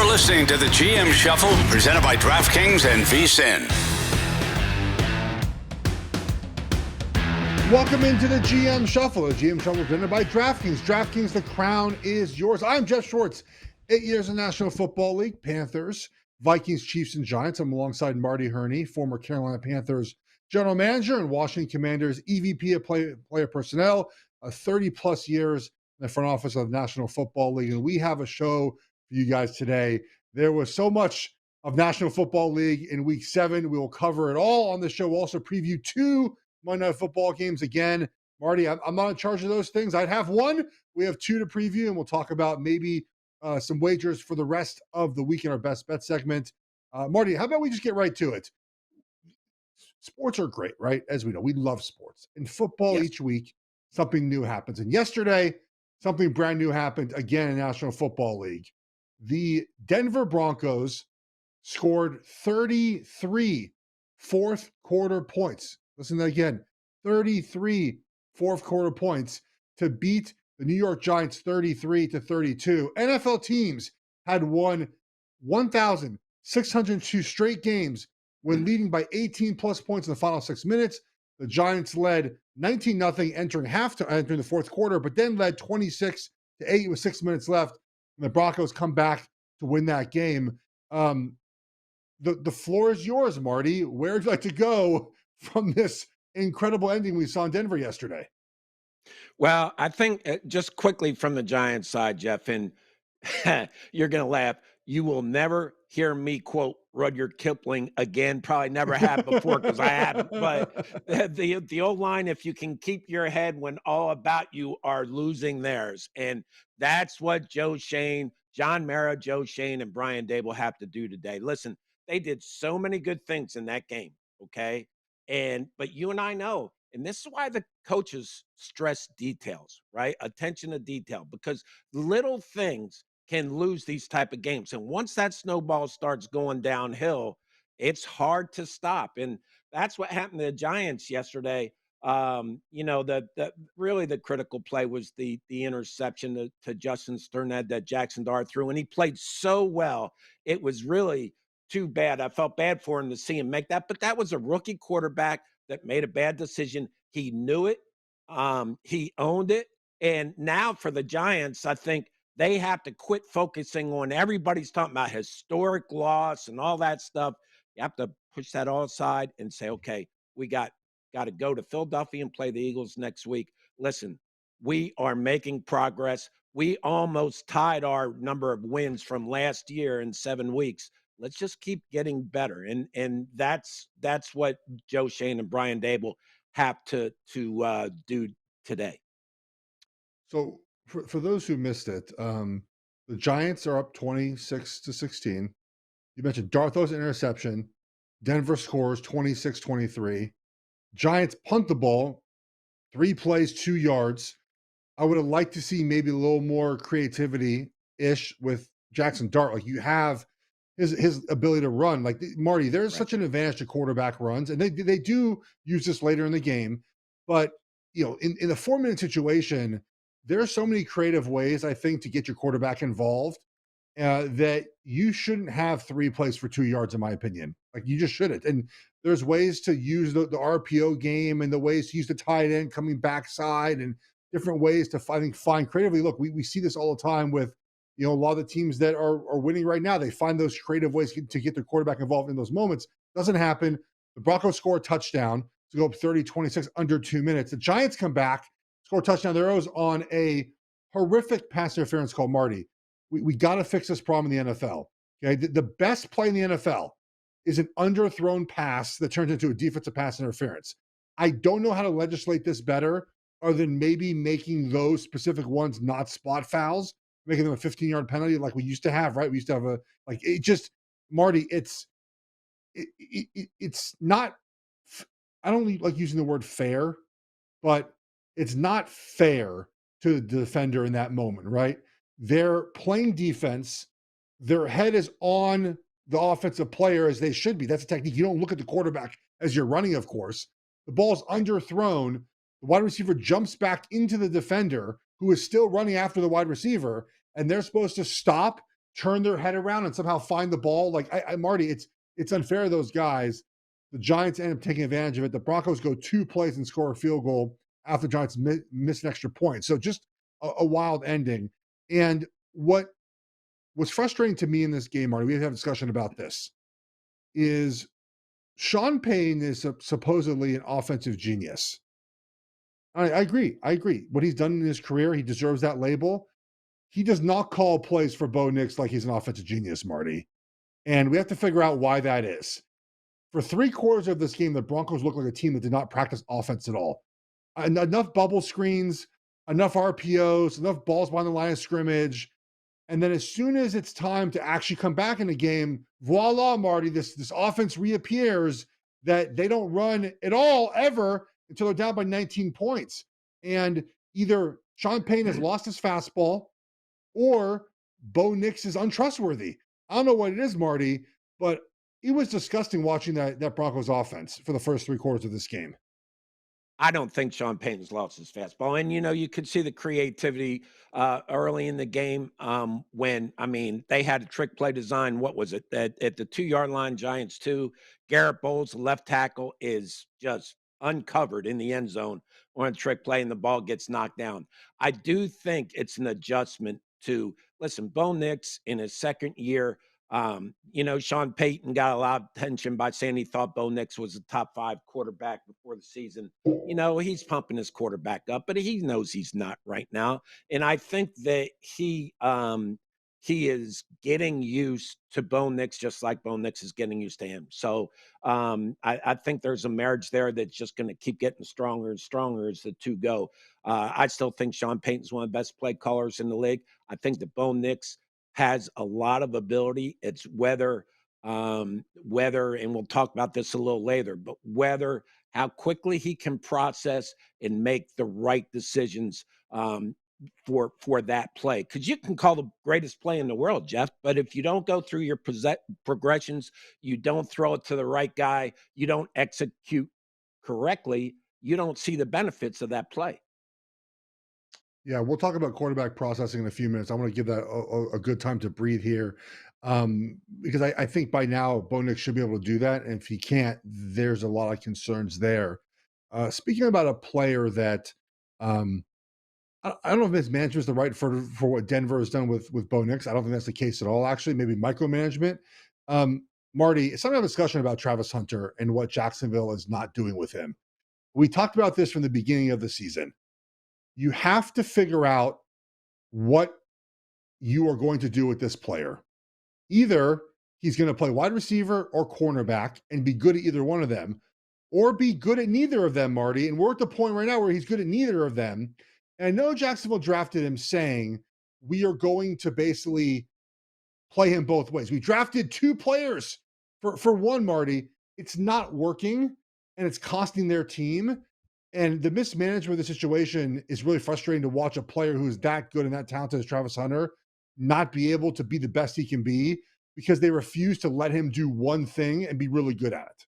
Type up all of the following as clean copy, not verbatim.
listening to the GM Shuffle, presented by DraftKings and VSiN. Welcome into the GM Shuffle. The GM Shuffle presented by DraftKings. DraftKings, the crown is yours. I'm Geoff Schwartz. 8 years in the National Football League, Panthers, Vikings, Chiefs, and Giants. I'm alongside Marty Hurney, former Carolina Panthers general manager and Washington Commanders EVP of player personnel, 30-plus years in the front office of the National Football League. And we have a show for you guys today. There was so much of National Football League in Week 7. We will cover it all on the show. We'll also preview 2 Monday Night Football games again. Marty, I'm not in charge of those things. I'd have 1. We have 2 to preview, and we'll talk about maybe some wagers for the rest of the week in our Best Bet segment. Marty, how about we just get right to it? Sports are great, right? As we know, we love sports. In football, yes, each week, something new happens. And yesterday, something brand new happened again in the National Football League. The Denver Broncos scored 33 fourth quarter points. Listen to that again, 33 fourth quarter points to beat the New York Giants 33-32. NFL teams had won 1,602 straight games when leading by 18-plus points in the final 6 minutes. The Giants led 19-0 entering the fourth quarter, but then led 26-8 with 6 minutes left. And the Broncos come back to win that game. The floor is yours, Marty. Where would you like to go from this incredible ending we saw in Denver yesterday? Well, I think just quickly from the Giants side, Geoff, and you're going to laugh. You will never hear me quote Rudyard Kipling again. Probably never have before because I haven't. But the old line, if you can keep your head when all about you are losing theirs. And that's what John Mara, Joe Shane, and Brian Dable have to do today. Listen, they did so many good things in that game, okay? But you and I know, and this is why the coaches stress details, right? Attention to detail, because little things can lose these type of games. And once that snowball starts going downhill, it's hard to stop. And that's what happened to the Giants yesterday. Really the critical play was the interception to Justin Sternad that Jackson Dart threw. And he played so well. It was really too bad. I felt bad for him to see him make that, but that was a rookie quarterback that made a bad decision. He knew it. He owned it. And now for the Giants, I think they have to quit focusing on everybody's talking about historic loss and all that stuff. You have to push that all aside and say, okay, we got to go to Philadelphia and play the Eagles next week. Listen, we are making progress. We almost tied our number of wins from last year in 7 weeks. Let's just keep getting better. And that's what Joe Shane and Brian Dable have to do today. So for those who missed it, the Giants are up 26-16. You mentioned Dart throws an interception. Denver scores 26-23. Giants punt the ball, 3 plays, 2 yards. I would have liked to see maybe a little more creativity-ish with Jackson Dart. Like, you have his ability to run. Like, Marty, there's such an advantage to quarterback runs, and they do use this later in the game. But, in a 4-minute situation, there are so many creative ways, I think, to get your quarterback involved that you shouldn't have 3 plays for 2 yards, in my opinion. Like, you just shouldn't. And there's ways to use the RPO game and the ways to use the tight end coming backside and different ways to find creatively. Look, we see this all the time with, a lot of the teams that are winning right now. They find those creative ways to get their quarterback involved in those moments. Doesn't happen. The Broncos score a touchdown to go up 30-26 under 2 minutes. The Giants come back, score a touchdown. There was on a horrific pass interference call, Marty. We got to fix this problem in the NFL. Okay, the best play in the NFL is an underthrown pass that turns into a defensive pass interference. I don't know how to legislate this better other than maybe making those specific ones not spot fouls, making them a 15-yard penalty like we used to have, right? We used to have Marty, it's not, I don't like using the word fair, but it's not fair to the defender in that moment, right? They're playing defense. Their head is on the offensive player as they should be. That's a technique. You don't look at the quarterback as you're running, of course. The ball's underthrown. The wide receiver jumps back into the defender who is still running after the wide receiver, and they're supposed to stop, turn their head around and somehow find the ball. Like Marty, it's unfair to those guys. The Giants end up taking advantage of it. The Broncos go 2 plays and score a field goal after the Giants miss an extra point. So just a wild ending. And what was frustrating to me in this game, Marty, we had to have a discussion about this, is Sean Payton is supposedly an offensive genius. I agree. I agree. What he's done in his career, he deserves that label. He does not call plays for Bo Nix like he's an offensive genius, Marty. And we have to figure out why that is. For 3/4 of this game, the Broncos looked like a team that did not practice offense at all. Enough bubble screens, enough RPOs, enough balls behind the line of scrimmage. And then as soon as it's time to actually come back in the game, voila, Marty, this offense reappears that they don't run at all ever until they're down by 19 points. And either Sean Payton has lost his fastball or Bo Nix is untrustworthy. I don't know what it is, Marty, but it was disgusting watching that Broncos offense for the first 3/4 of this game. I don't think Sean Payton's lost his fastball. And, you could see the creativity early in the game when, I mean, they had a trick play design. What was it? At the 2-yard line, Giants 2, Garrett Bowles, the left tackle, is just uncovered in the end zone on a trick play, and the ball gets knocked down. I do think it's an adjustment to, listen, Bo Nix in his second year. Sean Payton got a lot of attention by saying he thought Bo Nix was a top 5 quarterback before the season. He's pumping his quarterback up, but he knows he's not right now. And I think that he is getting used to Bo Nix just like Bo Nix is getting used to him. So I think there's a marriage there that's just going to keep getting stronger and stronger as the two go. I still think Sean Payton's one of the best play callers in the league. I think that Bo Nix has a lot of ability. It's whether, and we'll talk about this a little later, but whether how quickly he can process and make the right decisions for that play. Because you can call the greatest play in the world, Geoff, but if you don't go through your progressions, you don't throw it to the right guy, you don't execute correctly, you don't see the benefits of that play. Yeah, we'll talk about quarterback processing in a few minutes. I want to give that a good time to breathe here, because I think by now Bo Nix should be able to do that, and if he can't, there's a lot of concerns there. Speaking about a player that I don't know if mismanagement is the right for what Denver has done with Bo Nix. I don't think that's the case at all. Actually, maybe micromanagement. Marty, it's time to have a discussion about Travis Hunter and what Jacksonville is not doing with him. We talked about this from the beginning of the season. You have to figure out what you are going to do with this player. Either he's going to play wide receiver or cornerback and be good at either one of them, or be good at neither of them, Marty. And we're at the point right now where he's good at neither of them. And I know Jacksonville drafted him saying, we are going to basically play him both ways. We drafted 2 players for one, Marty. It's not working, and it's costing their team. And the mismanagement of the situation is really frustrating to watch a player who is that good and that talented as Travis Hunter not be able to be the best he can be because they refuse to let him do one thing and be really good at it.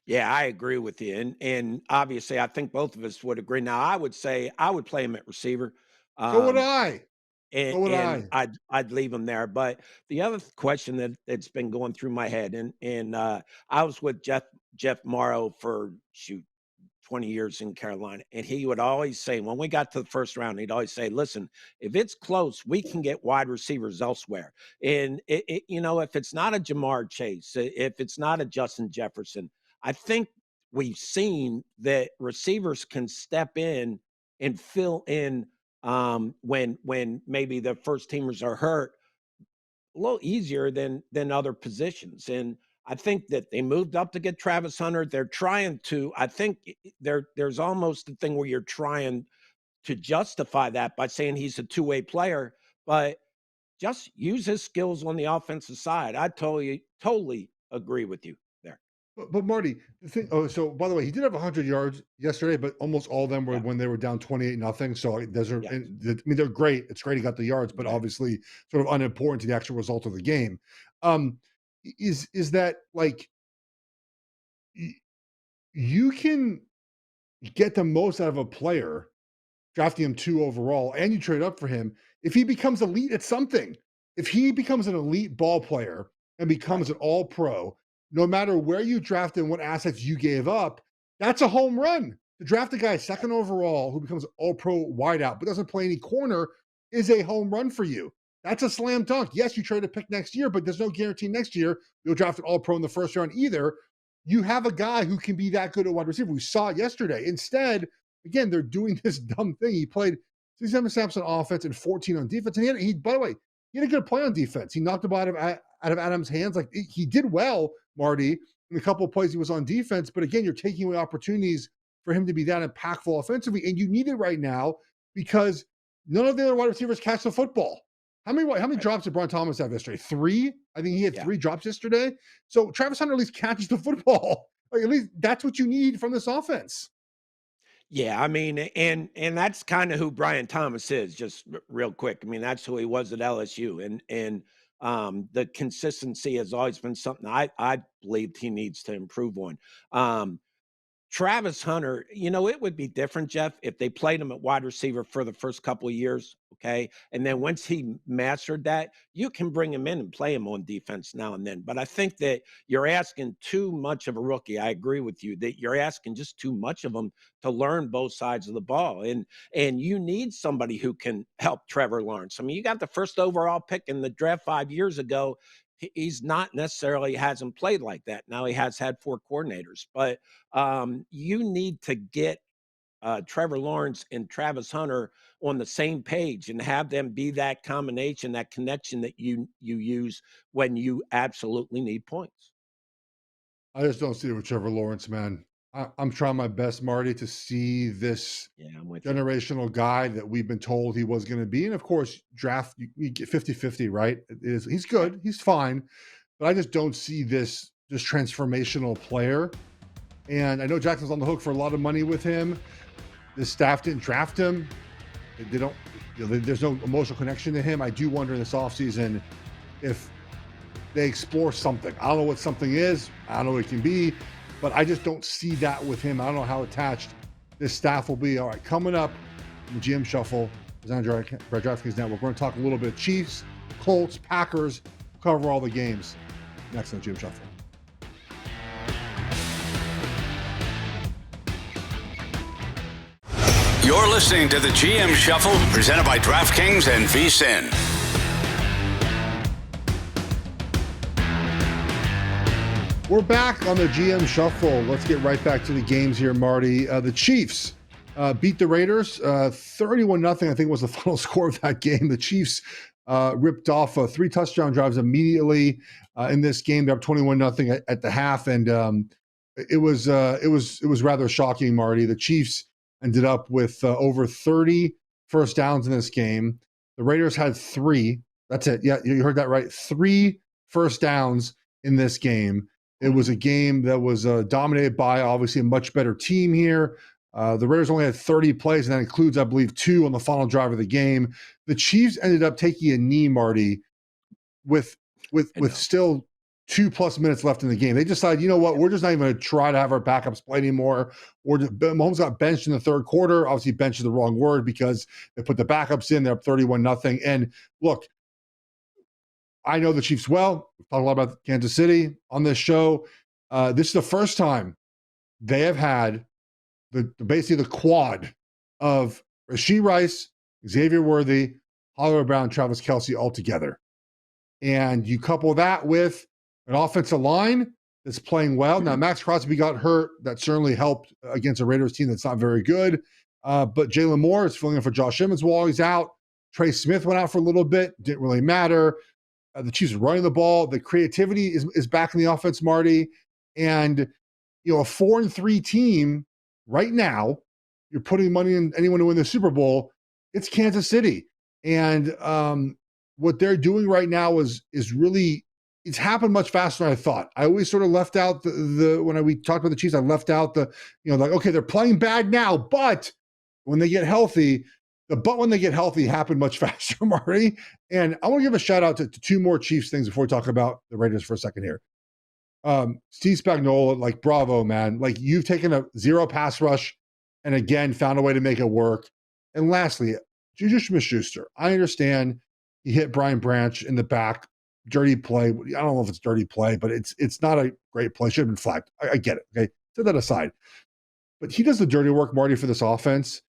Yeah, I agree with you. And obviously I think both of us would agree. Now I would say I would play him at receiver. So would Um, I. and So would and I. I'd leave him there. But the other question that's been going through my head, and I was with Jeff Morrow for 20 years in Carolina, and he would always say when we got to the first round, he'd always say, "Listen, if it's close, we can get wide receivers elsewhere." And if it's not a Jamar Chase, if it's not a Justin Jefferson, I think we've seen that receivers can step in and fill in when maybe the first teamers are hurt a little easier than other positions. And I think that they moved up to get Travis Hunter. They're trying to. I think there's almost a thing where you're trying to justify that by saying he's a two-way player, but just use his skills on the offensive side. I totally agree with you there. But Marty, the thing. Oh, so by the way, he did have 100 yards yesterday, but almost all of them were Yeah. when they were down 28-0. So those are, Yes. I mean, they're great. It's great he got the yards, but Right. obviously sort of unimportant to the actual result of the game. Um, is that like y- you can get the most out of a player drafting him 2 overall, and you trade up for him if he becomes elite at something. if he becomes an elite ball player and becomes an all-pro, no matter where you draft and what assets you gave up, that's a home run. To draft a guy second overall who becomes an all-pro wideout but doesn't play any corner is a home run for you. That's a slam dunk. Yes, you trade a pick next year, but there's no guarantee next year you'll draft an all-pro in the first round either. You have a guy who can be that good at wide receiver. We saw it yesterday. Instead, again, they're doing this dumb thing. He played 67 snaps on offense and 14 on defense. And he by the way, he had a good play on defense. He knocked the ball out of Adams' hands. Like, he did well, Marty, in a couple of plays he was on defense. But again, you're taking away opportunities for him to be that impactful offensively. And you need it right now because none of the other wide receivers catch the football. How many drops did Brian Thomas have yesterday? 3? I think he had 3 drops yesterday. So Travis Hunter at least catches the football. Like, at least that's what you need from this offense. Yeah, I mean, and that's kind of who Brian Thomas is. Just real quick, I mean, that's who he was at LSU, and the consistency has always been something I believed he needs to improve on. Travis Hunter, it would be different, Geoff, if they played him at wide receiver for the first couple of years, okay? And then once he mastered that, you can bring him in and play him on defense now and then. But I think that you're asking too much of a rookie. I agree with you that you're asking just too much of him to learn both sides of the ball. And you need somebody who can help Trevor Lawrence. I mean, you got the first overall pick in the draft 5 years ago. He's not necessarily hasn't played like that. Now he has had 4 coordinators, but you need to get Trevor Lawrence and Travis Hunter on the same page and have them be that combination, that connection that you use when you absolutely need points. I just don't see it with Trevor Lawrence, man. I'm trying my best, Marty, to see this I'm with you. generational guy that we've been told he was going to be. And of course, draft, you get 50-50, right? He's good. He's fine. But I just don't see this transformational player. And I know Jackson's on the hook for a lot of money with him. The staff didn't draft him. They don't, there's no emotional connection to him. I do wonder in this offseason if they explore something. I don't know what something is. I don't know what it can be. But I just don't see that with him. I don't know how attached this staff will be. All right, coming up in the GM Shuffle, presented by DraftKings Network, we're going to talk a little bit Chiefs, Colts, Packers, cover all the games next on the GM Shuffle. You're listening to the GM Shuffle, presented by DraftKings and VSiN. We're back on the GM Shuffle. Let's get right back to the games here, Marty. The Chiefs beat the Raiders 31-0, I think was the final score of that game. The Chiefs ripped off 3 touchdown drives immediately in this game. They're up 21-0 at the half, and it was rather shocking, Marty. The Chiefs ended up with over 30 first downs in this game. The Raiders had 3. That's it. Yeah, you heard that right. 3 first downs in this game. It was a game that was dominated by, obviously, a much better team here. The Raiders only had 30 plays, and that includes, I believe, 2 on the final drive of the game. The Chiefs ended up taking a knee, Marty, with still 2+ minutes left in the game. They decided, you know what, we're just not even going to try to have our backups play anymore. Mahomes got benched in the third quarter. Obviously, benched is the wrong word because they put the backups in. They're up 31-0. And look, I know the Chiefs well. We've talked a lot about Kansas City on this show. This is the first time they have had basically the quad of Rashee Rice, Xavier Worthy, Hollywood Brown, Travis Kelce all together. And you couple that with an offensive line that's playing well. Now, Max Crosby got hurt. That certainly helped against a Raiders team that's not very good. But Jalen Moore is filling in for Josh Emmons while he's out. Trey Smith went out for a little bit. Didn't really matter. The Chiefs are running the ball. The creativity is back in the offense, Marty. And, a 4-3 team right now, you're putting money in anyone to win the Super Bowl. It's Kansas City. And what they're doing right now is really, it's happened much faster than I thought. I always sort of left out when we talked about the Chiefs, I left out okay, they're playing bad now, but when they get healthy, when they get healthy happened much faster, Marty. And I want to give a shout out to 2 more Chiefs things before we talk about the Raiders for a second here. Steve Spagnuolo, bravo, man. You've taken a 0 pass rush and again found a way to make it work. And lastly, Juju Smith-Schuster. I understand He hit Brian Branch in the back. Dirty play. I don't know if it's dirty play, but it's not a great play. Should have been flagged. I get it. Okay. Set that aside. But he does the dirty work, Marty, for this offense.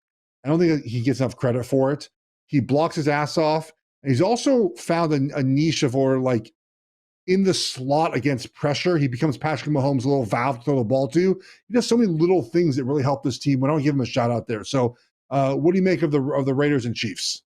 I don't think he gets enough credit for it. He blocks his ass off. And he's also found a niche of, or like in the slot against pressure. He becomes Patrick Mahomes' little valve to throw the ball to. He does so many little things that really help this team. We don't give him a shout out there. So what do you make of the Raiders and Chiefs?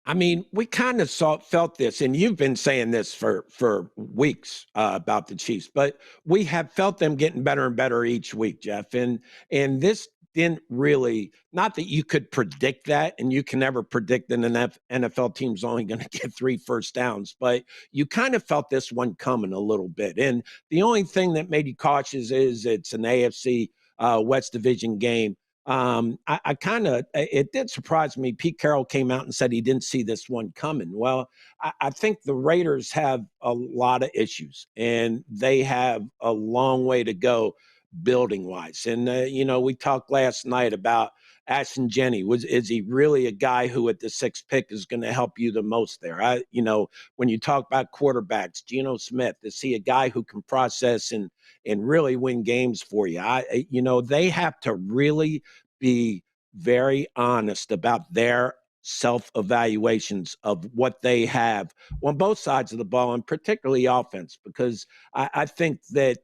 I mean, we kind of felt this, and you've been saying this for weeks about the Chiefs, but we have felt them getting better and better each week, Geoff. And this didn't really, not that you could predict that, and you can never predict that an NFL team's only going to get 3 first downs, but you kind of felt this one coming a little bit. And the only thing that made you cautious is it's an AFC West Division game. I kind of, it did surprise me. Pete Carroll came out and said he didn't see this one coming. Well, I think the Raiders have a lot of issues, and they have a long way to go building wise. And, we talked last night about Ashton Jenney. Is he really a guy who at the 6th pick is going to help you the most there? When you talk about quarterbacks, Geno Smith, is he a guy who can process and really win games for you? They have to really be very honest about their self-evaluations of what they have on both sides of the ball, and particularly offense, because I think that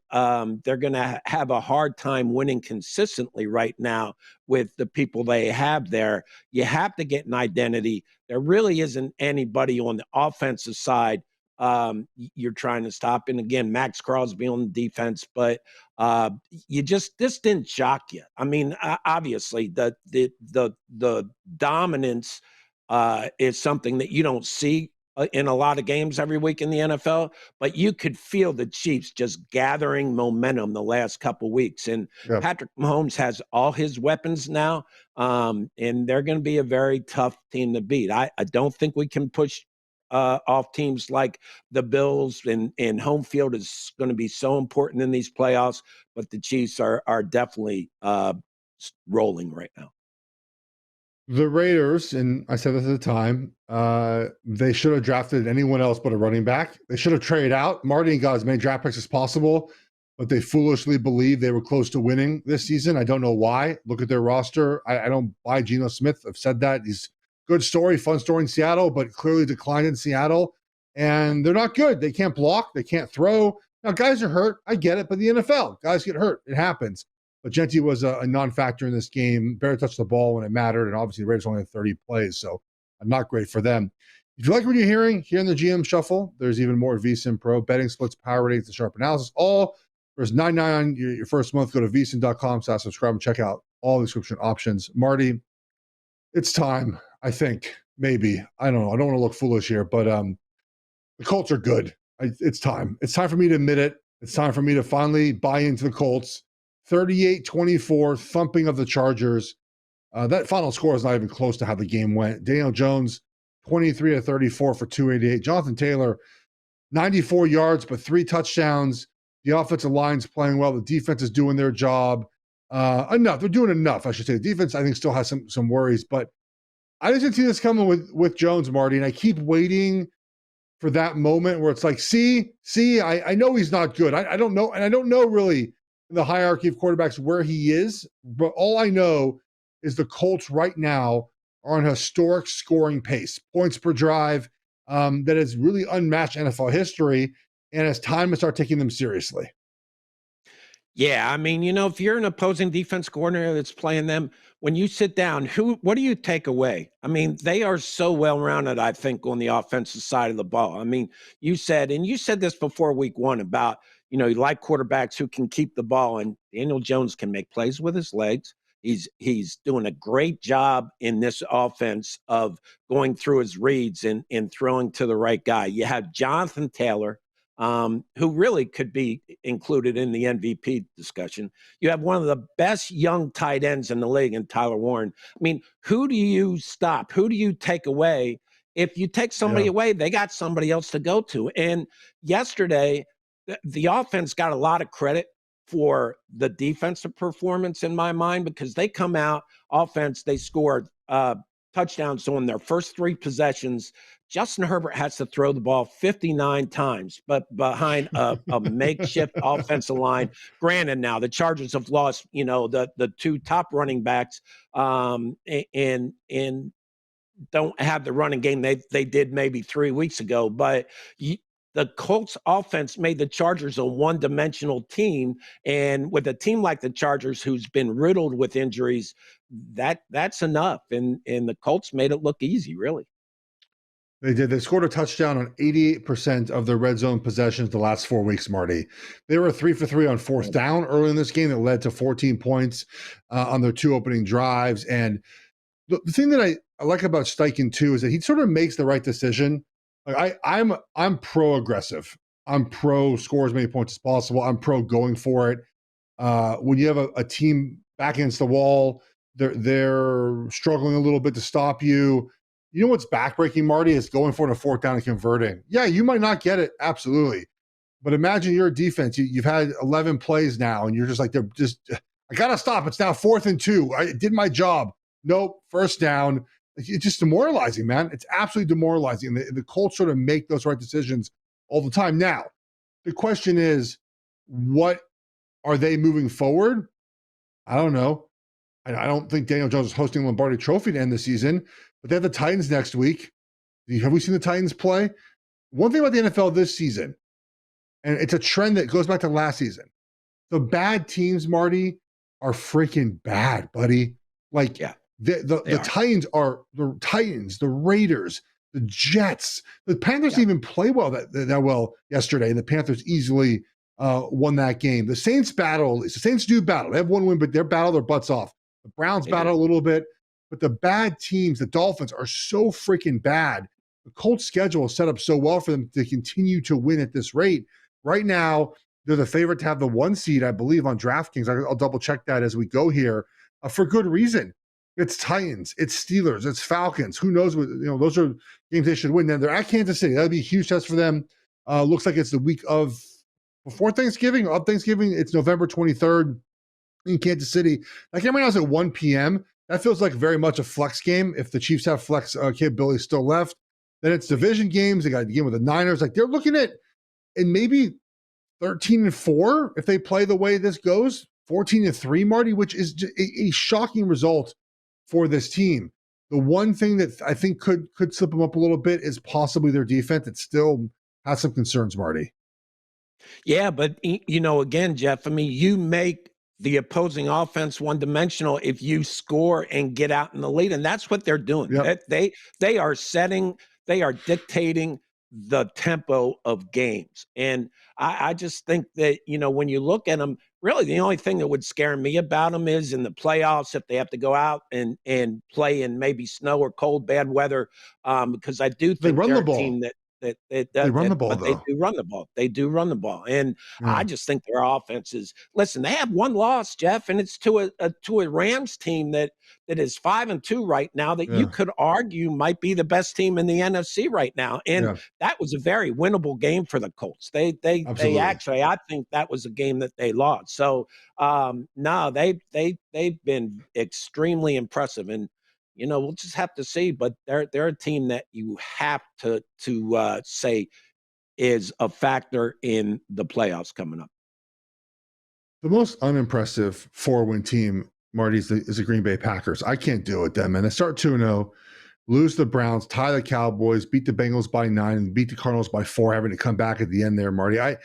they're going to have a hard time winning consistently right now with the people they have there. You have to get an identity. There really isn't anybody on the offensive side you're trying to stop. And again, Max Crosby on the defense, but this didn't shock you. I mean, obviously the dominance is something that you don't see in a lot of games every week in the NFL, but you could feel the Chiefs just gathering momentum the last couple weeks. And Yeah. Patrick Mahomes has all his weapons now, and they're going to be a very tough team to beat. I don't think we can push off teams like the Bills, and home field is going to be so important in these playoffs, but the Chiefs are definitely rolling right now. The Raiders, and I said this at the time, they should have drafted anyone else but a running back. They should have traded out. Marty and got as many draft picks as possible, but they foolishly believed they were close to winning this season. I don't know why. Look at their roster. I don't buy Geno Smith. I've said that. He's good story, fun story in Seattle, but clearly declined in Seattle. And they're not good. They can't block. They can't throw. Now, guys are hurt. I get it. But the NFL, guys get hurt. It happens. But Gentry was a non-factor in this game. Barely touched the ball when it mattered. And obviously, the Raiders only had 30 plays. So not great for them. If you like what you're hearing here in the GM Shuffle, there's even more VSiN Pro, betting splits, power ratings, and sharp analysis. All there's $9.99 your first month. Go to vsin.com/subscribe and check out all the subscription options. Marty, it's time. I think maybe, I don't know. I don't want to look foolish here, but the Colts are good. It's time. It's time for me to admit it. It's time for me to finally buy into the Colts. 38-24 thumping of the Chargers. That final score is not even close to how the game went. Daniel Jones, 23-34 for 288. Jonathan Taylor, 94 yards, but 3 touchdowns. The offensive line's playing well. The defense is doing their job. Enough. They're doing enough, I should say. The defense, I think, still has some worries, but I just didn't see this coming with Jones, Marty, and I keep waiting for that moment where it's like, I know he's not good. I don't know, and I don't know really the hierarchy of quarterbacks where he is, but all I know is the Colts right now are on a historic scoring pace, points per drive, that is really unmatched NFL history, and it's time to start taking them seriously. Yeah, I mean, if you're an opposing defense coordinator that's playing them, when you sit down, what do you take away? I mean, they are so well-rounded, I think, on the offensive side of the ball. I mean, you said this before week 1 about, you like quarterbacks who can keep the ball, and Daniel Jones can make plays with his legs. He's doing a great job in this offense of going through his reads and throwing to the right guy. You have Jonathan Taylor, who really could be included in the MVP discussion. You have one of the best young tight ends in the league in Tyler Warren. I mean, who do you stop? Who do you take away? If you take somebody away, they got somebody else to go to. And yesterday, the offense got a lot of credit for the defensive performance in my mind, because they come out offense, they scored touchdowns on their first 3 possessions. Justin Herbert has to throw the ball 59 times, but behind a makeshift offensive line. Granted, now the Chargers have lost, the 2 top running backs, and don't have the running game they did maybe 3 weeks ago. But the Colts offense made the Chargers a one-dimensional team, and with a team like the Chargers, who's been riddled with injuries, that's enough. And the Colts made it look easy, really. They did. They scored a touchdown on 88% of their red zone possessions the last 4 weeks, Marty. They were 3 for 3 on fourth down early in this game that led to 14 points on their 2 opening drives. And the thing that I like about Steichen too is that he sort of makes the right decision. Like I'm pro aggressive. I'm pro score as many points as possible. I'm pro going for it. When you have a team back against the wall, they're struggling a little bit to stop you. You know what's backbreaking, Marty, is going for it on fourth down and converting. Yeah, you might not get it, absolutely. But imagine you're a defense. You've had 11 plays now, and you're just like, I got to stop. It's now 4th and 2. I did my job. Nope, first down. It's just demoralizing, man. It's absolutely demoralizing. The Colts sort of make those right decisions all the time. Now, the question is, what are they moving forward? I don't know. I don't think Daniel Jones is hosting Lombardi Trophy to end the season, but they have the Titans next week. Have we seen the Titans play? One thing about the NFL this season, and it's a trend that goes back to last season, the bad teams, Marty, are freaking bad, buddy. Like, yeah. The Titans are the Titans, the Raiders, the Jets. The Panthers didn't even play well that well yesterday. The Panthers easily won that game. The Saints do battle. They have 1 win, but they battle their butts off. The Browns battle a little bit, but the bad teams, the Dolphins, are so freaking bad. The Colts schedule is set up so well for them to continue to win at this rate. Right now, they're the favorite to have the 1 seed, I believe, on DraftKings. I'll double check that as we go here for good reason. It's Titans, it's Steelers, it's Falcons. Who knows what, those are games they should win. Then they're at Kansas City. That'd be a huge test for them. Looks like it's the week before Thanksgiving, of Thanksgiving. It's November 23rd in Kansas City. That game right now is at 1 p.m. That feels like very much a flex game. If the Chiefs have flex capability still left, then it's division games. They got the game with the Niners. Like, they're looking at, and maybe 13-4 if they play the way this goes. 14-3, Marty, which is a shocking result for this team. The one thing that I think could slip them up a little bit is possibly their defense. It still has some concerns, Marty. Yeah, but again, Geoff, you make the opposing offense one-dimensional if you score and get out in the lead, and that's what they're doing. Yep. They are dictating the tempo of games. And I just think that, when you look at them, really the only thing that would scare me about them is in the playoffs, if they have to go out and play in maybe snow or cold, bad weather, because I do think they're a team that they run the ball. They do run the ball. They do run the ball. And I just think their offense is, listen, they have 1 loss, Geoff, and it's to a Rams team that is 5-2 right now that you could argue might be the best team in the NFC right now. And that was a very winnable game for the Colts. They actually, I think that was a game that they lost. So no, they've been extremely impressive. And we'll just have to see, but they're a team that you have to say is a factor in the playoffs coming up. The most unimpressive 4-win team, Marty, is the Green Bay Packers. I can't deal with them, man. They start 2-0, lose the Browns, tie the Cowboys, beat the Bengals by 9, and beat the Cardinals by 4, having to come back at the end there, Marty. I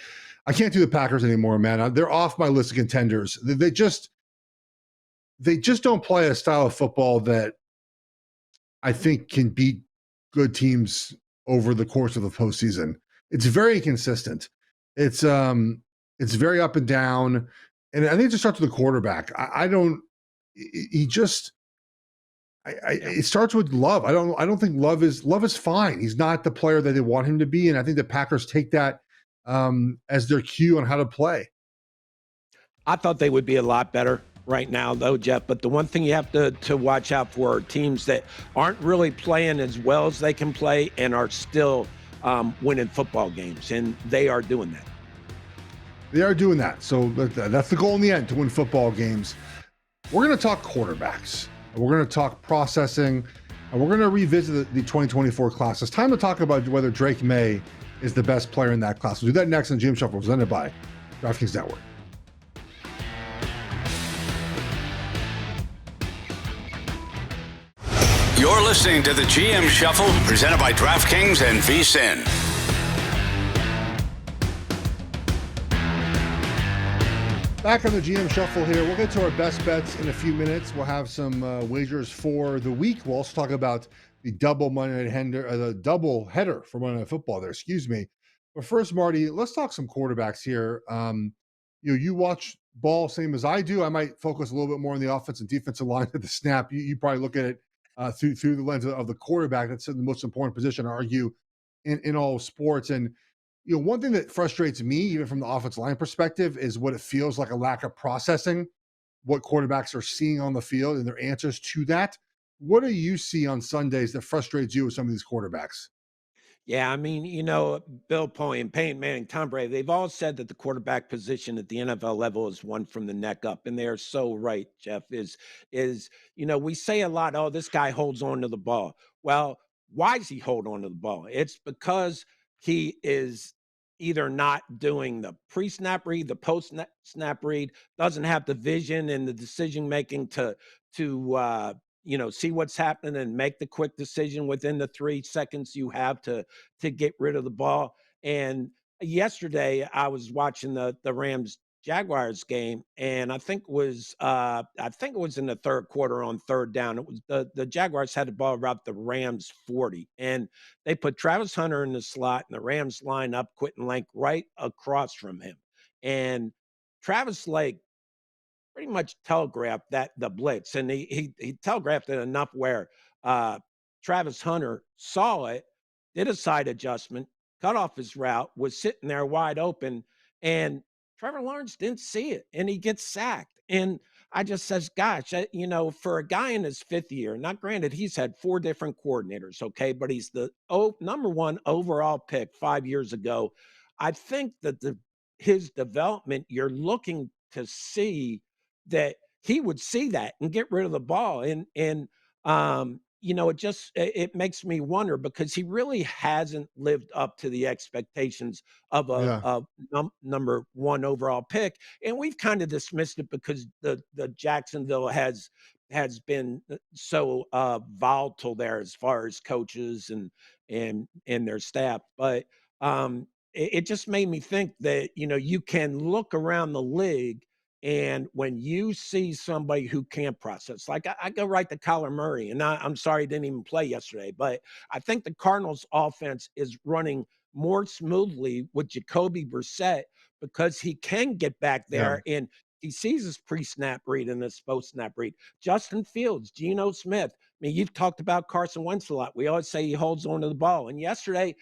can't do the Packers anymore, man. They're off my list of contenders. They just don't play a style of football that I think can beat good teams over the course of the postseason. It's very inconsistent. It's very up and down. And I think it just starts with the quarterback. It starts with Love. I don't think Love is fine. He's not the player that they want him to be. And I think the Packers take that as their cue on how to play. I thought they would be a lot better right now, though, Geoff. But the one thing you have to watch out for are teams that aren't really playing as well as they can play and are still winning football games. And they are doing that. They are doing that. So that's the goal in the end, to win football games. We're going to talk quarterbacks. We're going to talk processing. And we're going to revisit the 2024 class. It's time to talk about whether Drake May is the best player in that class. We'll do that next on GM Shuffle, presented by DraftKings Network. You're listening to the GM Shuffle, presented by DraftKings and VSiN. Back on the GM Shuffle here. We'll get to our best bets in a few minutes. We'll have some wagers for the week. We'll also talk about the double Monday Night the double header for Monday Night Football there, excuse me. But first, Marty, let's talk some quarterbacks here. You watch ball same as I do. I might focus a little bit more on the offense and defensive line at the snap. You probably look at it through the lens of the quarterback. That's the most important position, I argue, in all sports. And one thing that frustrates me, even from the offensive line perspective, is what it feels like a lack of processing what quarterbacks are seeing on the field and their answers to that. What do you see on Sundays that frustrates you with some of these quarterbacks? Yeah, I mean, Bill Polian, Peyton Manning, Tom Brady, they've all said that the quarterback position at the NFL level is one from the neck up. And they are so right, Geoff, we say a lot, oh, this guy holds on to the ball. Well, why does he hold on to the ball? It's because he is either not doing the pre-snap read, the post-snap read, doesn't have the vision and the decision making to see what's happening and make the quick decision within the 3 seconds you have to get rid of the ball. And yesterday I was watching the Rams Jaguars game, and I think it was in the third quarter on third down. It was the Jaguars had the ball about the Rams 40, and they put Travis Hunter in the slot, and the Rams line up Quentin Lake right across from him. And Travis Lake pretty much telegraphed that the blitz, and he telegraphed it enough where Travis Hunter saw it, did a side adjustment, cut off his route, was sitting there wide open, and Trevor Lawrence didn't see it, and he gets sacked. And I just says, gosh, for a guy in his fifth year, not granted, he's had 4 different coordinators, okay, but he's the number 1 overall pick 5 years ago. I think that his development, you're looking to see that he would see that and get rid of the ball. It makes me wonder, because he really hasn't lived up to the expectations of Yeah. number 1 overall pick. And we've kind of dismissed it because the Jacksonville has been so volatile there as far as coaches and their staff. But it just made me think that, you can look around the league, and when you see somebody who can't process, like I go right to Kyler Murray, and I'm sorry he didn't even play yesterday, but I think the Cardinals offense is running more smoothly with Jacoby Brissett because he can get back Yeah. there and he sees his pre-snap read and his post-snap read. Justin Fields, Geno Smith. I mean, you've talked about Carson Wentz a lot. We always say he holds on to the ball. And yesterday,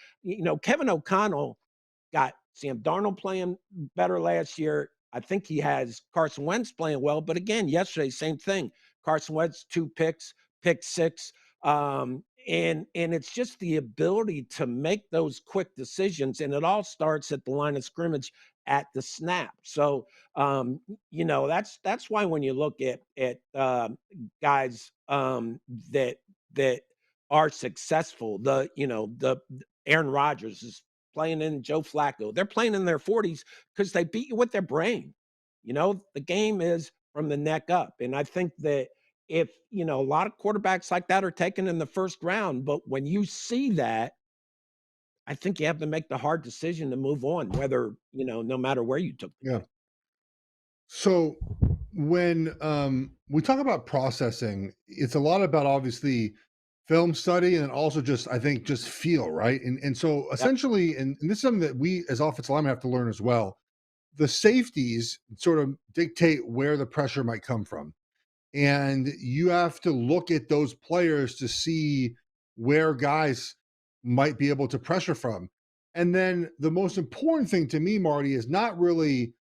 Kevin O'Connell got Sam Darnold playing better last year. I think he has Carson Wentz playing well. But again, yesterday, same thing. Carson Wentz, 2 picks, pick 6. And it's just the ability to make those quick decisions. And it all starts at the line of scrimmage at the snap. So, that's why when you look at guys that are successful, the Aaron Rodgers is playing in Joe Flacco. They're playing in their 40s because they beat you with their brain. The game is from the neck up. And I think that if, a lot of quarterbacks like that are taken in the first round, but when you see that, I think you have to make the hard decision to move on, whether, no matter where you took the Yeah. pick. So when we talk about processing, it's a lot about obviously film study and also just, I think, just feel, right? And so Yep. essentially, and this is something that we as offensive linemen have to learn as well. The safeties sort of dictate where the pressure might come from. And you have to look at those players to see where guys might be able to pressure from. And then the most important thing to me, Marty, is not really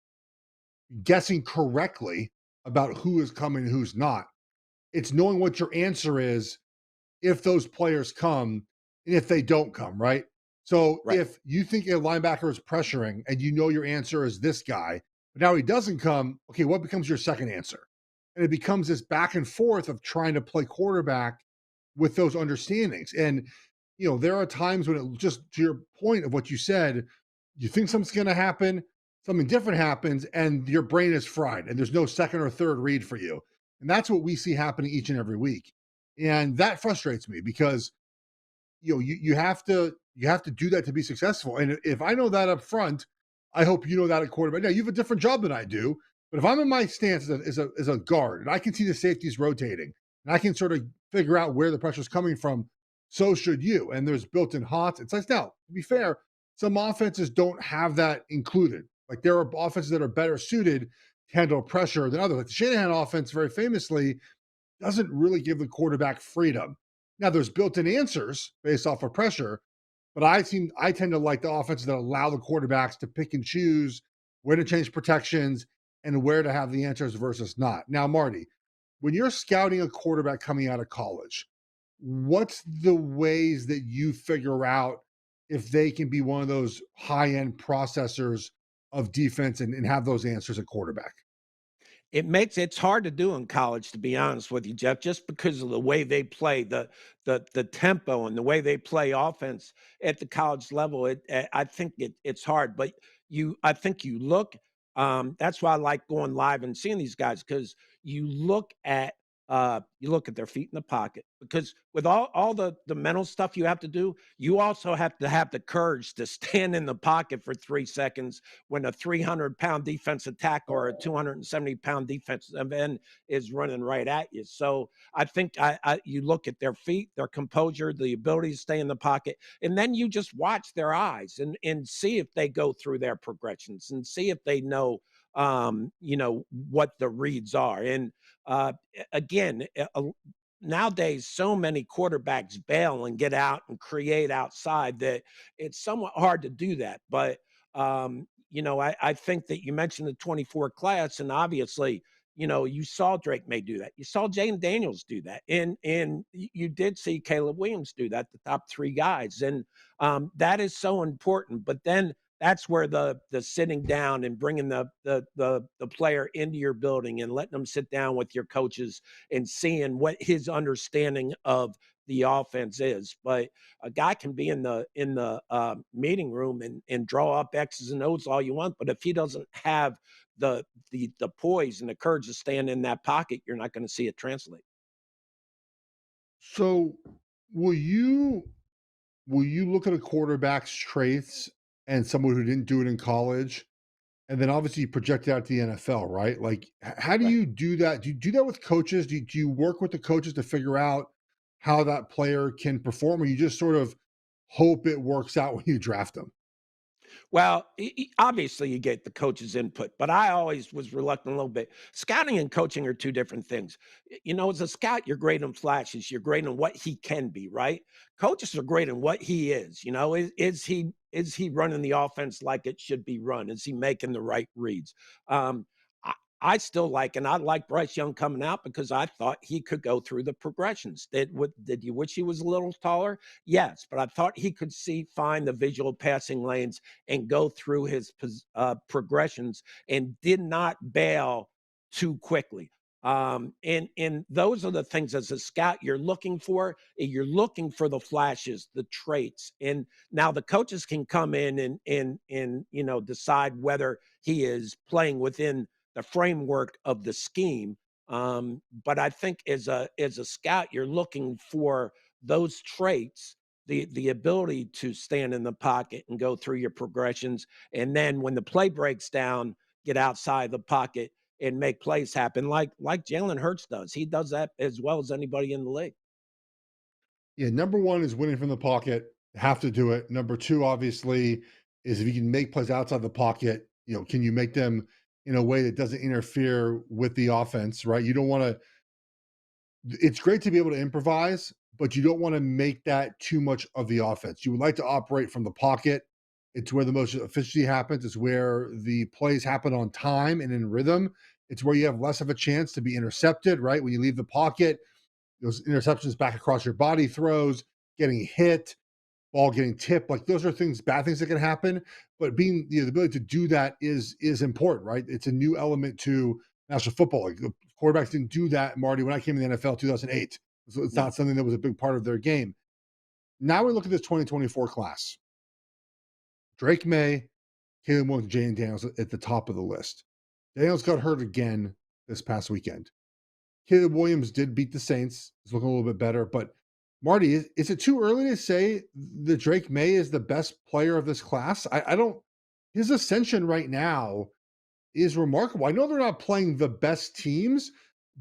guessing correctly about who is coming and who's not. It's knowing what your answer is if those players come and if they don't come, right? So Right. if you think a linebacker is pressuring and you know your answer is this guy, but now he doesn't come, okay, what becomes your second answer? And it becomes this back and forth of trying to play quarterback with those understandings. And, there are times when it just, to your point of what you said, you think something's going to happen, something different happens, and your brain is fried, and there's no second or third read for you. And that's what we see happening each and every week. And that frustrates me because you have to do that to be successful. And if I know that up front, I hope you know that at quarterback. Now you have a different job than I do, but if I'm in my stance as a guard and I can see the safeties rotating and I can sort of figure out where the pressure is coming from, so should you. And there's built-in hots. It's like, now, to be fair, some offenses don't have that included. Like there are offenses that are better suited to handle pressure than others. Like the Shanahan offense, very famously, doesn't really give the quarterback freedom. Now there's built-in answers based off of pressure, but I tend to like the offenses that allow the quarterbacks to pick and choose where to change protections and where to have the answers versus not. Now, Marty, when you're scouting a quarterback coming out of college, what's the ways that you figure out if they can be one of those high-end processors of defense and have those answers at quarterback? It's hard to do in college, to be honest with you, Jeff, just because of the way they play, the tempo and the way they play offense at the college level. I think it's hard, but I think you look. That's why I like going live and seeing these guys, because you look at their feet in the pocket, because with all the mental stuff you have to do, you also have to have the courage to stand in the pocket for 3 seconds when a 300-pound defensive tackle or a 270-pound defensive end is running right at you. So I think you look at their feet, their composure, the ability to stay in the pocket, and then you just watch their eyes and see if they go through their progressions and see if they know what the reads are. And again, nowadays, so many quarterbacks bail and get out and create outside that it's somewhat hard to do that. But I think that you mentioned the 24 class, and obviously, you saw Drake May do that. You saw Jaden Daniels do that, and you did see Caleb Williams do that, the top three guys, and that is so important. But then that's where the sitting down and bringing the player into your building and letting them sit down with your coaches and seeing what his understanding of the offense is. But a guy can be in the meeting room and draw up X's and O's all you want, but if he doesn't have the poise and the courage to stand in that pocket, you're not going to see it translate. So will you look at a quarterback's traits and someone who didn't do it in college, and then obviously you project it out to the NFL, right? Like, how do Right. you do that? Do you do that with coaches? Do you work with the coaches to figure out how that player can perform, or you just sort of hope it works out when you draft them? Well, obviously you get the coach's input, but I always was reluctant a little bit. Scouting and coaching are two different things. As a scout, you're great in flashes. You're great in what he can be, right? Coaches are great in what he is. Is he running the offense like it should be run? Is he making the right reads? Um, I, I still like, and I like Bryce Young coming out because I thought he could go through the progressions. Did you wish he was a little taller? Yes, but I thought he could find the visual passing lanes and go through his progressions and did not bail too quickly. And those are the things as a scout you're looking for. You're looking for the flashes, the traits, and now the coaches can come in and decide whether he is playing within the framework of the scheme. But I think as a scout, you're looking for those traits, the ability to stand in the pocket and go through your progressions, and then when the play breaks down, get outside the pocket and make plays happen, like Jalen Hurts does. He does that as well as anybody in the league. Yeah, number one is winning from the pocket. Have to do it. Number two, obviously, is if you can make plays outside the pocket, can you make them in a way that doesn't interfere with the offense, right? You don't want to, it's great to be able to improvise, but you don't want to make that too much of the offense. You would like to operate from the pocket. It's where the most efficiency happens. It's where the plays happen on time and in rhythm. It's where you have less of a chance to be intercepted, right? When you leave the pocket, those interceptions back across your body throws, getting hit, ball getting tipped, like those are things, bad things that can happen. But being the ability to do that is important, right? It's a new element to national football. Like the quarterbacks didn't do that, Marty, when I came in the NFL 2008. So it's No. not something that was a big part of their game. Now we look at this 2024 class. Drake May, Caleb Williams, Jane Daniels at the top of the list. Daniels got hurt again this past weekend. Caleb Williams did beat the Saints. He's looking a little bit better. But Marty, is it too early to say that Drake May is the best player of this class? I don't. His ascension right now is remarkable. I know they're not playing the best teams,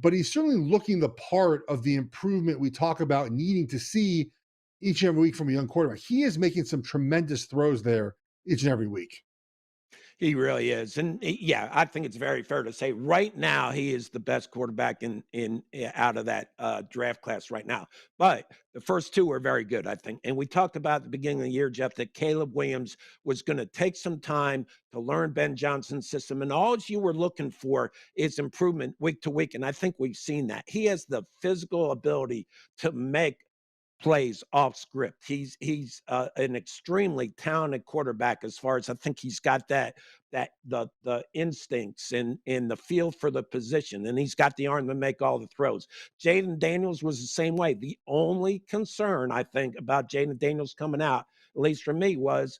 but he's certainly looking the part of the improvement we talk about needing to see each and every week from a young quarterback. He is making some tremendous throws there each and every week. He really is, and yeah, I think it's very fair to say right now he is the best quarterback out of that draft class right now. But the first two are very good, I think. And we talked about at the beginning of the year, Geoff, that Caleb Williams was going to take some time to learn Ben Johnson's system, and all you were looking for is improvement week to week. And I think we've seen that he has the physical ability to make plays off script. He's an extremely talented quarterback as far as I think he's got the instincts and the feel for the position, and he's got the arm to make all the throws. Jaden Daniels was the same way. The only concern I think about Jaden Daniels coming out, at least for me, was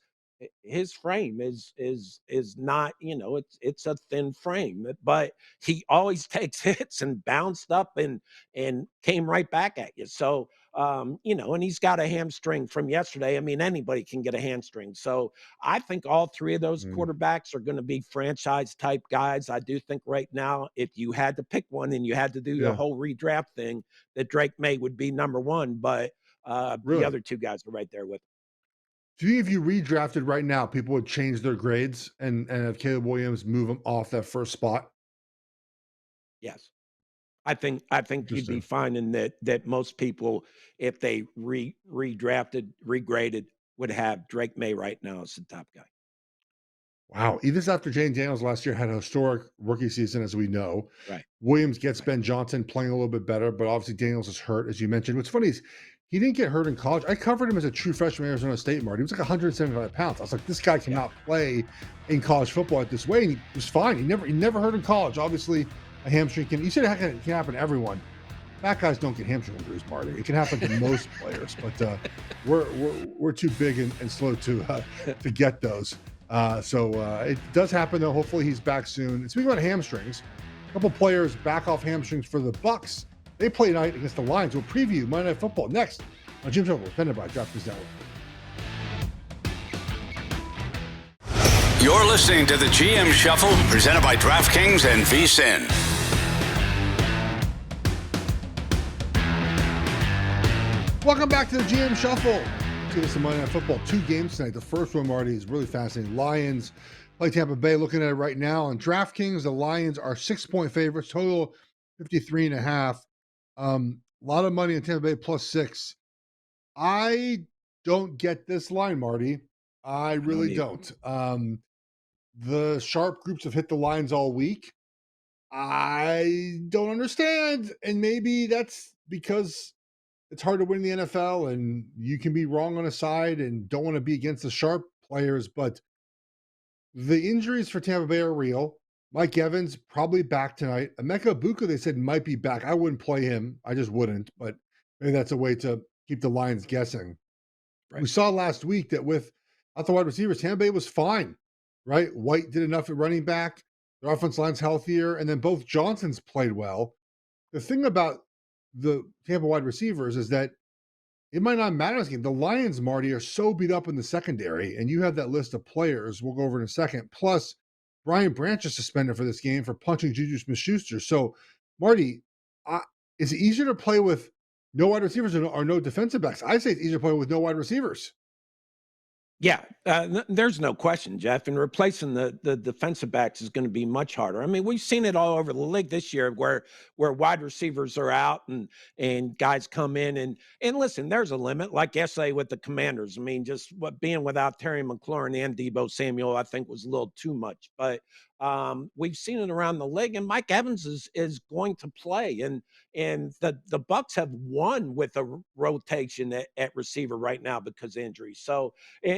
his frame is not, it's a thin frame, but he always takes hits and bounced up and came right back at you. So and he's got a hamstring from yesterday. I mean, anybody can get a hamstring. So I think all three of those Mm, quarterbacks are going to be franchise type guys. I do think right now, if you had to pick one and you had to do the yeah, whole redraft thing, that Drake May would be number one, but the really. other two guys are right there with him. Do you think if you redrafted right now, people would change their grades and have Caleb Williams move him off that first spot? Yes. I think you'd be Interesting. finding that most people, if they redrafted, regraded, would have Drake May right now as the top guy. Wow. Even after Jane Daniels last year had a historic rookie season, as we know, Right. Williams gets Right. Ben Johnson playing a little bit better, but obviously Daniels is hurt, as you mentioned. What's funny is he didn't get hurt in college. I covered him as a true freshman at Arizona State, Marty. He was like 175 pounds. I was like, this guy Yeah. cannot play in college football at this way. And he was fine. He never hurt in college. Obviously, a hamstring can, you said it can happen to everyone. Fat guys don't get hamstring injuries, Marty. It can happen to most players, but we're too big and slow to get those. So it does happen though. Hopefully he's back soon. And speaking about hamstrings, a couple players back off hamstrings for the Bucks. They play tonight against the Lions. We'll preview Monday Night Football next on Jim Shuffle, presented by DraftKings Network. You're listening to the GM Shuffle, presented by DraftKings and VSIN. Welcome back to the GM Shuffle. See this in Monday Night Football. 2 games tonight. The first one, Marty, is really fascinating. Lions play Tampa Bay. Looking at it right now on DraftKings, the Lions are 6-point favorites. Total 53.5. A lot of money in Tampa Bay +6. I don't get this line, Marty. I I don't really either. don't. The sharp groups have hit the lines all week. I don't understand. And maybe that's because it's hard to win in the NFL and you can be wrong on a side and don't want to be against the sharp players. But the injuries for Tampa Bay are real. Mike Evans probably back tonight. Emeka Ibuka, they said, might be back. I wouldn't play him. I just wouldn't. But maybe that's a way to keep the Lions guessing. We Right. saw last week that with the wide receivers, Tampa Bay was fine, right? White did enough at running back. Their offense line's healthier. And then both Johnsons played well. The thing about the Tampa wide receivers is that it might not matter this game. The Lions, Marty, are so beat up in the secondary, and you have that list of players we'll go over in a second. Plus, Brian Branch is suspended for this game for punching Juju Smith-Schuster. So, Marty, is it easier to play with no wide receivers or no defensive backs? I say it's easier to play with no wide receivers. Yeah, there's no question, Geoff. And replacing the defensive backs is going to be much harder. I mean, we've seen it all over the league this year, where wide receivers are out and guys come in and listen. There's a limit, like yesterday with the Commanders. I mean, just being without Terry McLaurin and Debo Samuel, I think was a little too much. But we've seen it around the league, and Mike Evans is going to play, and the Bucks have won with a rotation at receiver right now because of injuries. So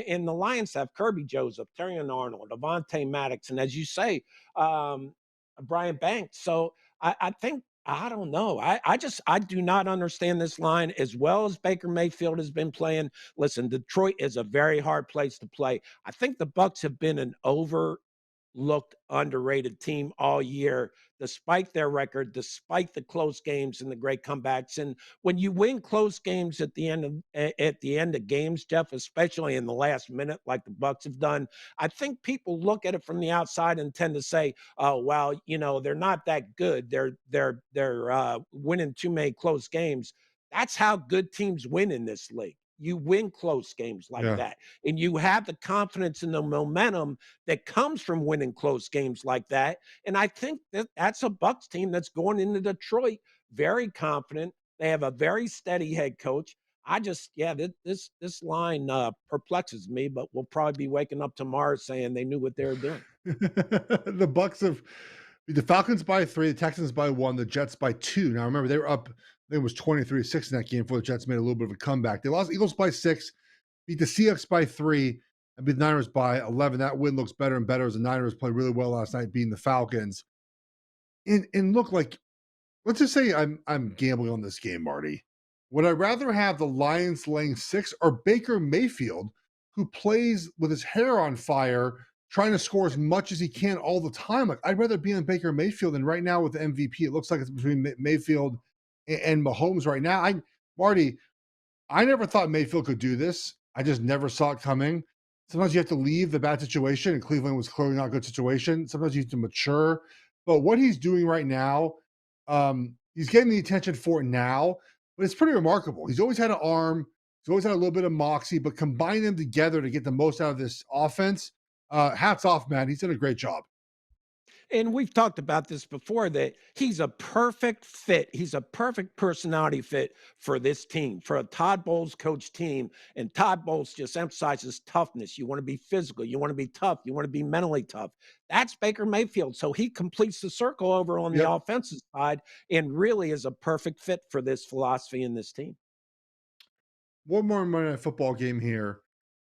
and the Lions have Kirby Joseph, Terrion Arnold, Avonte Maddox, and as you say, Brian Banks. So I think I don't know. I do not understand this line as well as Baker Mayfield has been playing. Listen, Detroit is a very hard place to play. I think the Bucks have been an overlooked, underrated team all year, despite their record, despite the close games and the great comebacks. And when you win close games at the end of games, Jeff, especially in the last minute, like the Bucks have done, I think people look at it from the outside and tend to say, "Oh, well, they're not that good. They're winning too many close games." That's how good teams win in this league. You win close games like Yeah. that, and you have the confidence and the momentum that comes from winning close games like that. And I think that that's a Bucks team that's going into Detroit very confident. They have a very steady head coach. I just, yeah, this line perplexes me, but we'll probably be waking up tomorrow saying they knew what they were doing. The Bucks have beat the Falcons by 3, the Texans by 1, the Jets by 2. Now remember, they were up, I think it was 23-6 in that game before the Jets made a little bit of a comeback. They lost Eagles by 6, beat the Seahawks by 3, and beat the Niners by 11. That win looks better and better as the Niners played really well last night, beating the Falcons. And look, like, let's just say I'm gambling on this game, Marty. Would I rather have the Lions laying 6 or Baker Mayfield, who plays with his hair on fire, trying to score as much as he can all the time? Like, I'd rather be on Baker Mayfield. And right now with the MVP, it looks like it's between Mayfield and Mahomes right now. Marty, I never thought Mayfield could do this. I just never saw it coming. Sometimes you have to leave the bad situation, and Cleveland was clearly not a good situation. Sometimes you have to mature. But what he's doing right now, he's getting the attention for it now, but it's pretty remarkable. He's always had an arm, he's always had a little bit of moxie, but combine them together to get the most out of this offense. Hats off, man. He's done a great job. And we've talked about this before that he's a perfect fit. He's a perfect personality fit for this team, for a Todd Bowles coach team. And Todd Bowles just emphasizes toughness. You want to be physical, you want to be tough, you want to be mentally tough. That's Baker Mayfield. So he completes the circle over on the Yep. offensive side and really is a perfect fit for this philosophy in this team. One more Monday Night Football game here,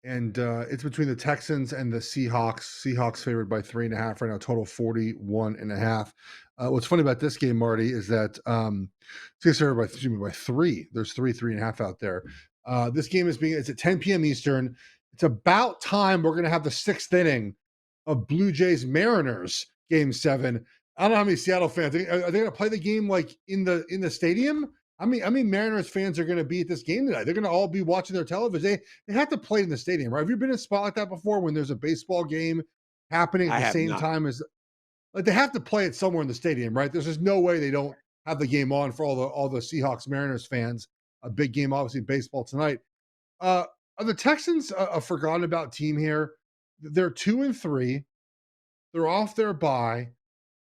and it's between the Texans and the Seahawks. Seahawks favored by 3.5 right now, total 41.5. What's funny about this game, Marty, is that Seahawks favored by, excuse me, by 3. There's 3.5 out there. This game it's at 10 p.m. Eastern. It's about time we're going to have the 6th inning of Blue Jays Mariners game 7. I don't know how many Seattle fans are they going to play the game like in the stadium. I mean, Mariners fans are going to be at this game tonight. They're going to all be watching their television. They have to play in the stadium, right? Have you been in a spot like that before when there's a baseball game happening at I the have same not. time as like they have to play it somewhere in the stadium, right? There's just no way they don't have the game on for all the Seahawks Mariners fans. A big game, obviously, baseball tonight. Uh, are the Texans a forgotten about team here? They're 2-3. They're off their bye.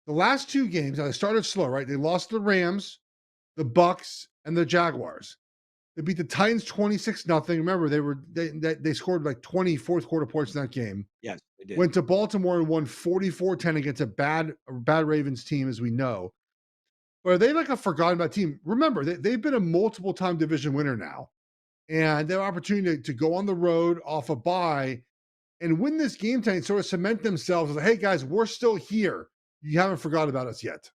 The last 2 games, now they started slow, right? They lost to the Rams, the Bucks, and the Jaguars. They beat the Titans 26-0. Remember, they scored like 20 fourth quarter points in that game. Yes, they did. Went to Baltimore and won 44-10 against a bad Ravens team, as we know. But are they like a forgotten about team? Remember, they've been a multiple time division winner now. And they have an opportunity to go on the road off a bye and win this game tonight, sort of cement themselves as like, hey guys, we're still here. You haven't forgot about us yet.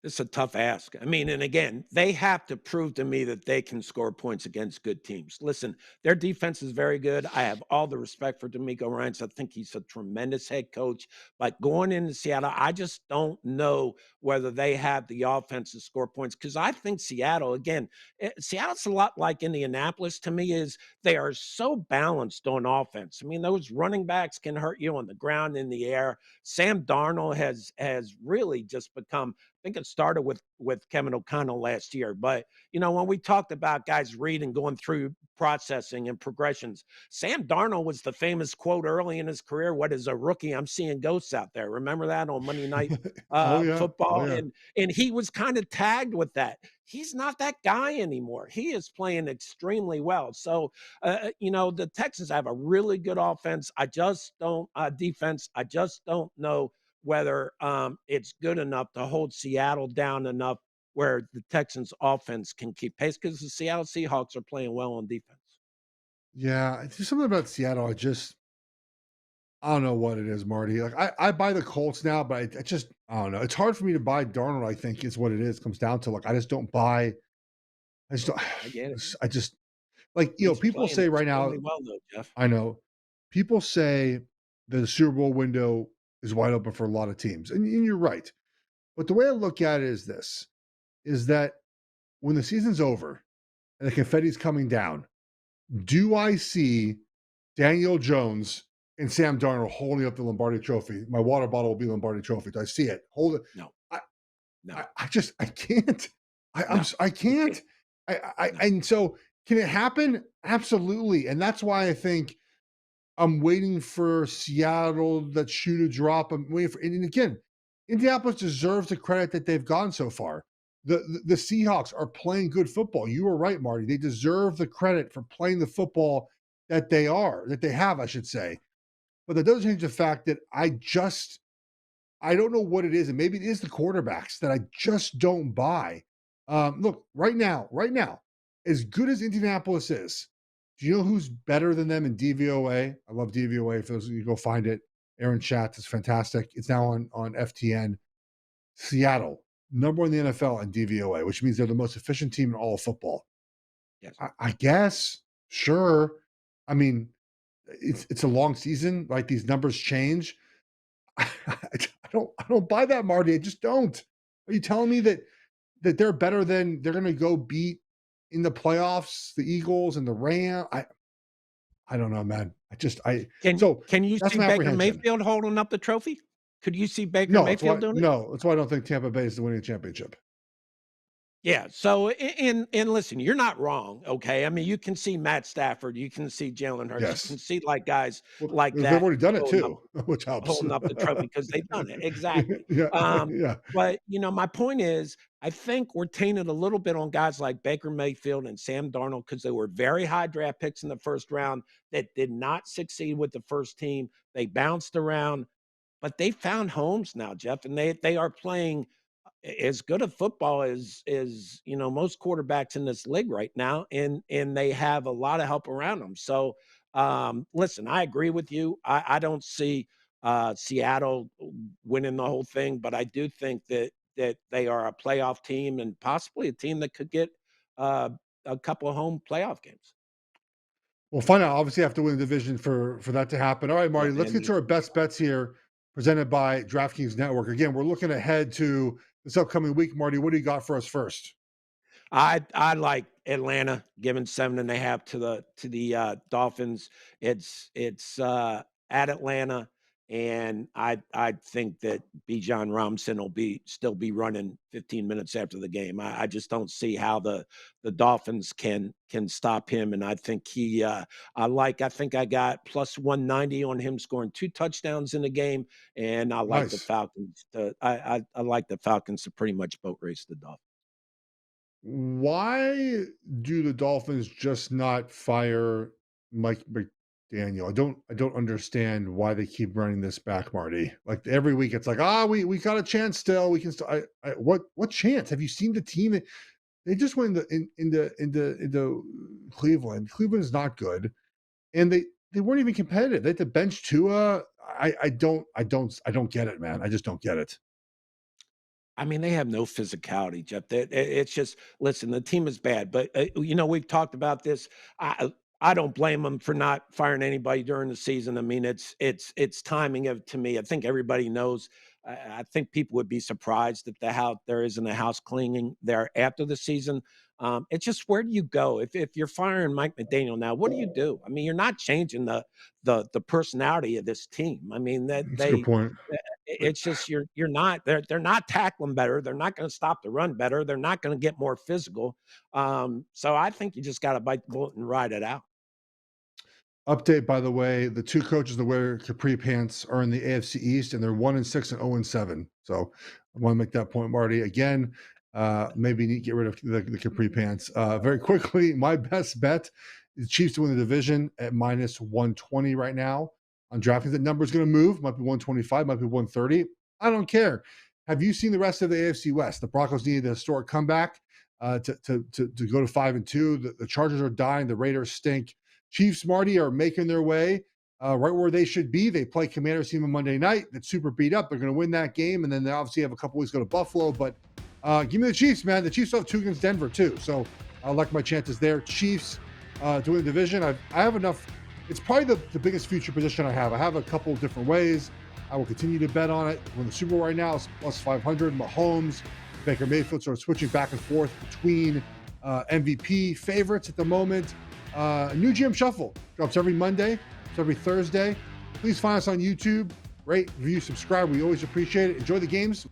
It's a tough ask. I mean, and again, they have to prove to me that they can score points against good teams. Listen, their defense is very good. I have all the respect for D'Amico Ryans. I think he's a tremendous head coach. But going into Seattle, I just don't know whether they have the offense to score points because I think Seattle, again, Seattle's a lot like Indianapolis to me. Is they are so balanced on offense. I mean, those running backs can hurt you on the ground, in the air. Sam Darnold has really just become, I think it started with Kevin O'Connell last year. But when we talked about guys reading, going through processing and progressions, Sam Darnold was the famous quote early in his career, "What is a rookie? I'm seeing ghosts out there." Remember that on Monday Night Oh yeah. Oh Football? yeah. And he was kind of tagged with that. He's not that guy anymore. He is playing extremely well. So the Texans have a really good offense. I just don't defense. I just don't know whether it's good enough to hold Seattle down enough where the Texans offense can keep pace because the Seattle Seahawks are playing well on defense. Yeah. There's something about Seattle. I don't know what it is, Marty. Like I buy the Colts now, but I just I don't know. It's hard for me to buy Darnold. I think is what it is. Comes down to like I just don't buy. I just don't. I get it. I just like He's people playing say right now. extremely well, though, Jeff. I know people say that the Super Bowl window is wide open for a lot of teams, and you're right. But the way I look at it is this: is that when the season's over and the confetti's coming down, do I see Daniel Jones and Sam Darnold holding up the Lombardi Trophy? My water bottle will be Lombardi Trophy. Do I see it? Hold it. No, I, no, I just I can't. no. I You can't. can't. No. And so can it happen? Absolutely. And that's why I think I'm waiting for Seattle that shoe to drop. I'm waiting for, and again, Indianapolis deserves the credit that they've gotten so far. The Seahawks are playing good football. You were right, Marty. They deserve the credit for playing the football that they have, I should say. But that doesn't change the fact that I don't know what it is, and maybe it is the quarterbacks that I just don't buy. Look, right now, as good as Indianapolis is, do you know who's better than them in DVOA? I love DVOA. For those of you, go find it. Aaron Schatz is fantastic. It's now on FTN. Seattle, number one in the NFL in DVOA, which means they're the most efficient team in all of football. Yes. I guess, sure. I mean, it's a long season. Like these numbers change. I don't buy that, Marty. I just don't. Are you telling me that they're better than they're going to go beat in the playoffs the Eagles and the Rams? I don't know, man. So Can you that's see my Baker apprehension. Mayfield holding up the trophy? Could you see Baker Mayfield doing it? No, that's why I don't think Tampa Bay is winning the championship. Yeah. So, and listen, you're not wrong. Okay. I mean, you can see Matt Stafford, you can see Jalen Hurts, you can Yes. see like guys Well, like they've that already done it holding up too, which helps. holding up the trophy because they've done it. Exactly. Yeah, Um, yeah. but my point is, I think we're tainted a little bit on guys like Baker Mayfield and Sam Darnold because they were very high draft picks in the first round that did not succeed with the first team. They bounced around, but they found homes now, Jeff, and they are playing as good a football as most quarterbacks in this league right now, and they have a lot of help around them. So, listen, I agree with you. I don't see Seattle winning the whole thing, but I do think that they are a playoff team and possibly a team that could get uh, a couple of home playoff games. We'll find out. Obviously, have to win the division for that to happen. All right, Yeah, Marty, let's man. get to our best bets here, presented by DraftKings Network. Again, we're looking ahead to this upcoming week. Marty, what do you got for us first? I like Atlanta giving 7.5 to the Dolphins. It's at Atlanta, and I think that Bijan Robinson will still be running 15 minutes after the game. I just don't see how the Dolphins can stop him, and I think I think I got plus 190 on him scoring 2 touchdowns in the game, and I like the Nice. Falcons I like the Falcons to pretty much boat race the Dolphins. Why do the Dolphins just not fire Mike McDaniel? I don't understand why they keep running this back, Marty. Like every week, it's like, we got a chance still. We can still. What chance? Have you seen the team? They just went into Cleveland. Cleveland is not good, and they weren't even competitive. They had to bench Tua. I don't get it, man. I just don't get it. I mean, they have no physicality, Jeff. It's just listen. The team is bad, but we've talked about this. I don't blame them for not firing anybody during the season. I mean, it's timing of to me. I think everybody knows. I think people would be surprised that there isn't a house cleaning there after the season. It's just where do you go if you're firing Mike McDaniel now? What do you do? I mean, you're not changing the personality of this team. I mean that That's a good they point. it's just you're not they're not tackling better. They're not going to stop the run better. They're not going to get more physical. So I think you just got to bite the bullet and ride it out. Update, by the way, the two coaches that wear capri pants are in the AFC East, and they're 1-6 and 0-7. So I want to make that point, Marty. Again, maybe need to get rid of the capri pants. Very quickly, my best bet is Chiefs to win the division at minus 120 right now on DraftKings. That number is going to move. Might be 125, might be 130. I don't care. Have you seen the rest of the AFC West? The Broncos needed a historic comeback to go to 5-2. The Chargers are dying. The Raiders stink. Chiefs, Marty, are making their way. right where they should be. They play Commanders team on Monday night. That's super beat up. They're going to win that game, and then they obviously have a couple weeks to go to Buffalo. But give me the Chiefs, man. The Chiefs have 2 against Denver too, so I like my chances there. Chiefs doing the division. I have enough. It's probably the biggest future position I have. I have a couple different ways. I will continue to bet on it. When the Super Bowl right now is plus 500. Mahomes, Baker Mayfield sort of switching back and forth between MVP favorites at the moment. New GM Shuffle drops every Monday, so every Thursday. Please find us on YouTube. Rate, review, subscribe. We always appreciate it. Enjoy the games.